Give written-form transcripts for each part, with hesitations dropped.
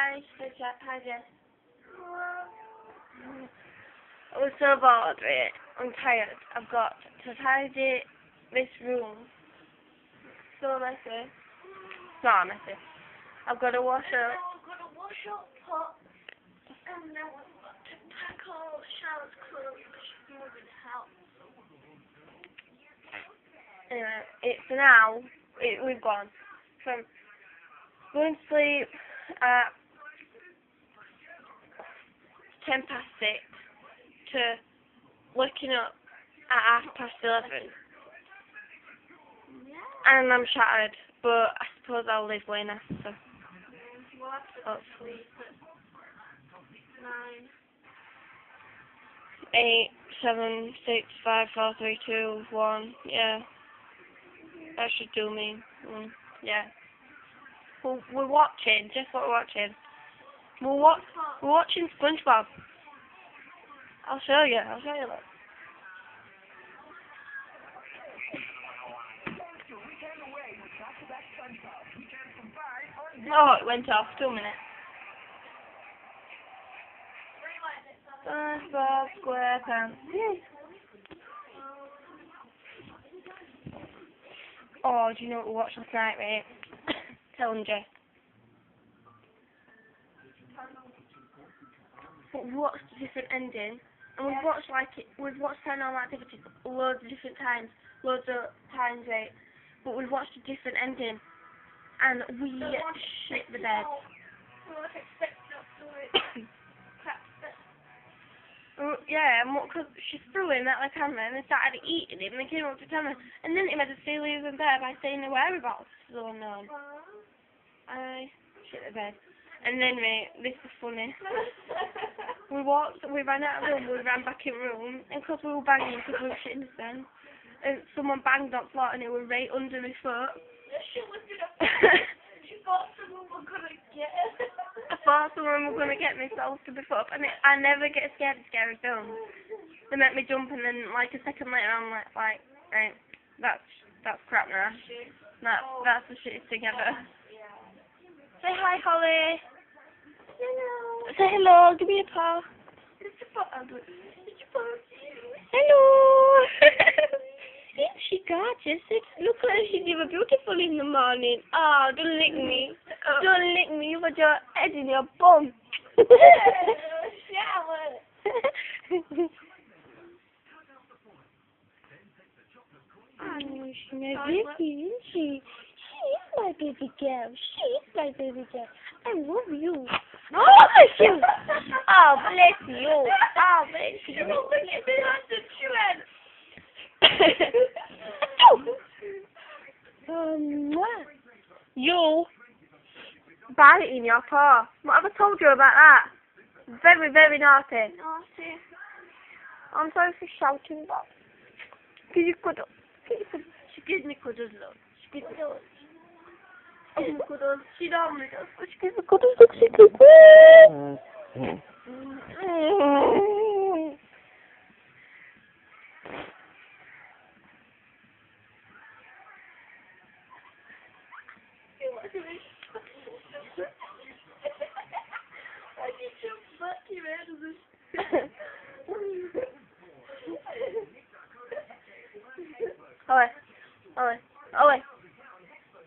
Hi, hi Jess. I was so bored, right? I'm tired. I've got to tidy this room. So messy. It's not messy. I've got to wash up. I've got to wash up pot. And then we've got to pack all Charlotte's clothes because she's moving house. Anyway, it's now. We've gone from going to sleep at 6:10 to waking up at 11:30. Yeah. And I'm shattered, but I suppose I'll live way after. We'll have to Hopefully. sleep at 9. 8, 7, 6, 5, 4, 3, 2, 1. Yeah. That should do me. Yeah. We're watching. Just what we're watching. We're watching SpongeBob. I'll show you. Look. Oh, it went off. 2 minutes. SpongeBob SquarePants. Oh, do you know what we watched last night, right? Tell them, Jess. But we watched a different ending, and we've watched Paranormal Activity loads of different times, right? But we've watched a different ending, and we shit the bed. Yeah, because she threw him at the camera and they started eating him and they came up to tell me. And then he made us feel even better by saying the whereabouts was unknown. I shit the bed. And then, mate, this is funny. we ran out of room, we ran back in room, and because we were banging, because we were shitting the bed, and someone banged on the floor and it was right under my foot. She thought someone was going to get her. I thought someone was going to get me, so I lifted my foot up, and I never get scared of scary films. They make me jump, and then like a second later, I'm like, right, that's crap now. That's the shittest thing ever. Say hi, Holly. Hello. Say hello. Give me a paw. It's a paw. Hello. Isn't she gorgeous? Look at her. She's even beautiful in the morning. Oh, don't lick me. Don't lick me. You've got your head in your bum. Shower. Oh, she's my baby, isn't she? She is my baby girl. She is my baby girl. I love you. Oh, bless you. Oh, bless you. Oh, bless you. You biting your paw. What have I told you about that? Very, very naughty. Naughty. I'm sorry for shouting, but give you cuddle. She gives me cuddles, love. She gives me cuddles. She normally does, but she gives me cuddles. Look, she gives me. I get your fucking out of this. Ollie.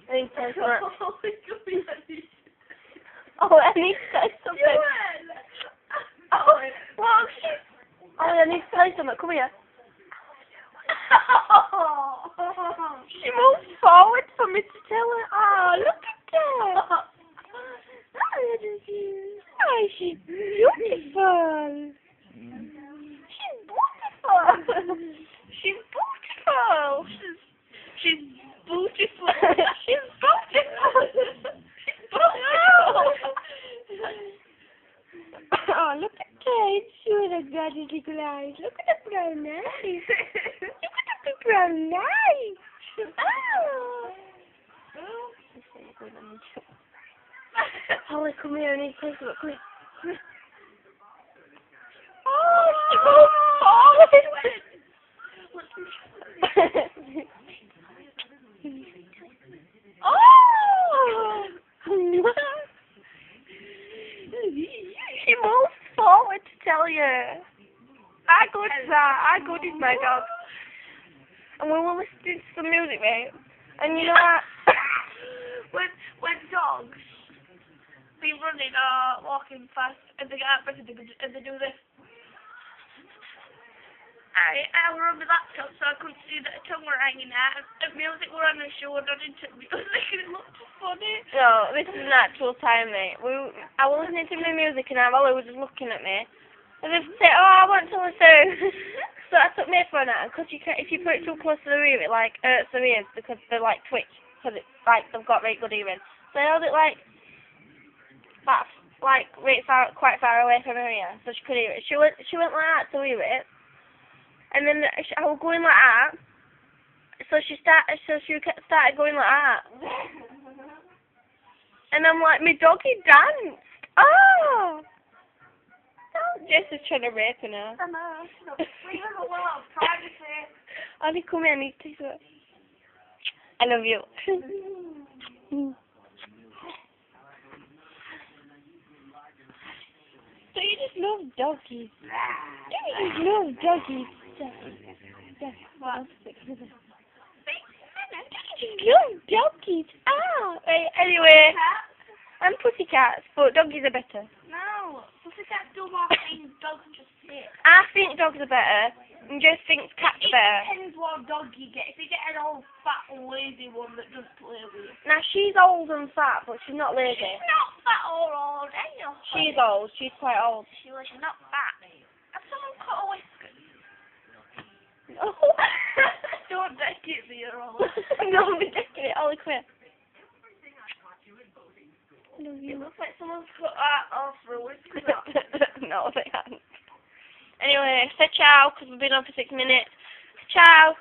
I need to tell you something. I need to tell you something. Ollie, I need to tell you something. Come here. She moved forward for me to tell her. Oh, look at that. Oh, she's beautiful. She's beautiful. She's beautiful. She's beautiful. She's beautiful. She's beautiful. Oh, look at that. She was a gorgeous little eyes. Look at the brown eyes. Look at the brown eyes. Oh. Holly, come here. I need to take a look. Come here. Oh, she moved forward. Oh! you. I good to that. I good is my dog. And we were listening to some music, mate. And you know what? when dogs be running or walking fast and they get out and they do this. I were on my laptop so I couldn't see that a tongue were hanging out and music were on the show and I didn't music and it looked funny. No, this is an actual time, mate. I was listening to my music and Ollie was just looking at me. And they said, oh, I want to listen. So I took my phone out because if you put it too close to the ear, it like hurts their ears because they're like twitch. Because it's like they've got very good hearing. So I held it like quite far away from her ear so she could hear it. She went like that to hear it. And then I was going like that, so she started going like that. And I'm like, my doggy danced. Oh! Jess is trying to rape her now. I know. Leave her alone. Privacy. Annie, come here, I need to say I love you. So you just love doggies. You just love doggies. What? You just love doggies. Ah! Right, anyway, and pussycats, but doggies are better. No, pussycats do more things, dogs just sit. I think dogs are better, and Jess thinks cats are better. It depends what dog you get. If you get an old, fat, lazy one that does play with you. Now, she's old and fat, but she's not lazy. She's not fat or old, anyway. She's old. She's quite old. She's not fat. Have someone cut a whisker? No. Don't deck it for your old. No, I'm decking it. Ollie, come here. It looks like someone's cut that off for a whisker. No, they haven't. Anyway, say ciao, because we've been on for 6 minutes. Ciao.